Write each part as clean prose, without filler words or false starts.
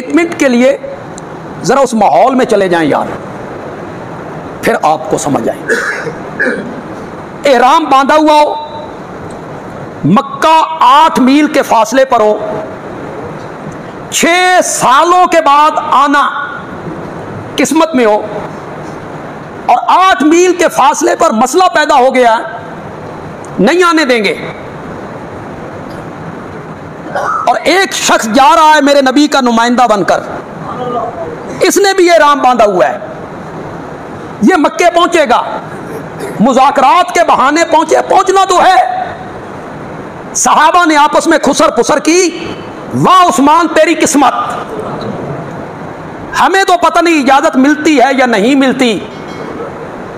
एक मिनट के लिए ज़रा उस माहौल में चले जाएं यार, फिर आपको समझ आए। एहराम बांधा हुआ हो, मक्का 8 मील के फासले पर हो, 6 सालों के बाद आना किस्मत में हो, और 8 मील के फासले पर मसला पैदा हो गया, नहीं आने देंगे। और एक शख्स जा रहा है मेरे नबी का नुमाइंदा बनकर, इसने भी ये राम बांधा हुआ है, ये मक्के पहुंचेगा, मुज़ाकरात के बहाने पहुंचना तो है। सहाबा ने आपस में खुसर पुसर की, वाह उस्मान तेरी किस्मत, हमें तो पता नहीं इजाजत मिलती है या नहीं मिलती,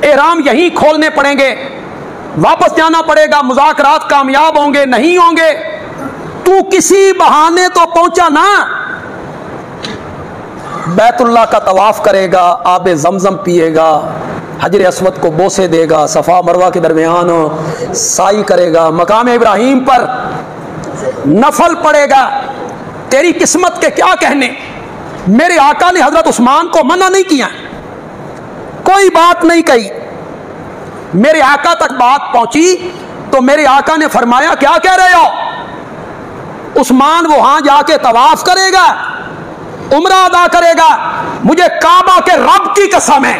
एहराम यहीं खोलने पड़ेंगे, वापस जाना पड़ेगा, मुज़ाकरात कामयाब होंगे नहीं होंगे, तू किसी बहाने तो पहुंचा ना। बैतुल्लाह का तवाफ करेगा, आबे ज़मज़म पिएगा, हजर अस्वद को बोसे देगा, सफ़ा मरवा के दरमियान साई करेगा, मकाम इब्राहीम पर नफल पड़ेगा। तेरी किस्मत के क्या कहने। मेरे आका ने हजरत उस्मान को मना नहीं किया, कोई बात नहीं कही। मेरे आका तक बात पहुंची तो मेरे आका ने फरमाया, क्या कह रहे हो? उस्मान वहां जाके तवाफ करेगा, उम्रा अदा करेगा, मुझे काबा के रब की कसम है,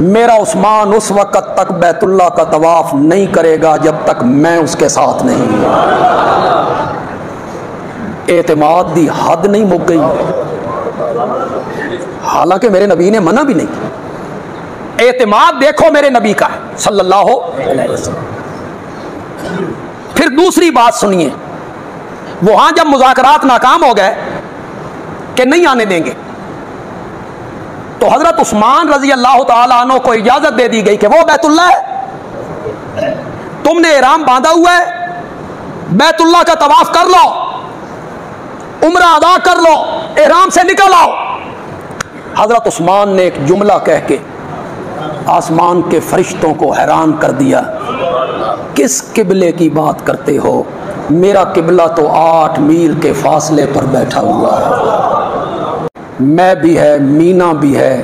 मेरा उस्मान उस वक्त तक बैतुल्लाह का तवाफ नहीं करेगा जब तक मैं उसके साथ नहीं। एतमाद दी हद नहीं मुक गई, हालांकि मेरे नबी ने मना भी नहीं किया। एतमाद देखो मेरे नबी का सल्लल्लाहु अलैहि वसल्लम। फिर दूसरी बात सुनिए, वहां जब मुज़ाकरात नाकाम हो गए कि नहीं आने देंगे, तो हजरत उस्मान रजी अल्लाह तआला अन्हु को इजाजत दे दी गई कि वो बैतुल्लाह है, तुमने एहराम बांधा हुआ है, बैतुल्लाह का तवाफ कर लो, उम्रा अदा कर लो, एहराम से निकल आओ। हजरत उस्मान ने एक जुमला कह के आसमान के फरिश्तों को हैरान कर दिया, किस किबले की बात करते हो, मेरा किबला तो 8 मील के फासले पर बैठा हुआ है, मैं भी है, मीना भी है,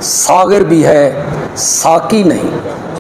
सागिर भी है, साकी नहीं।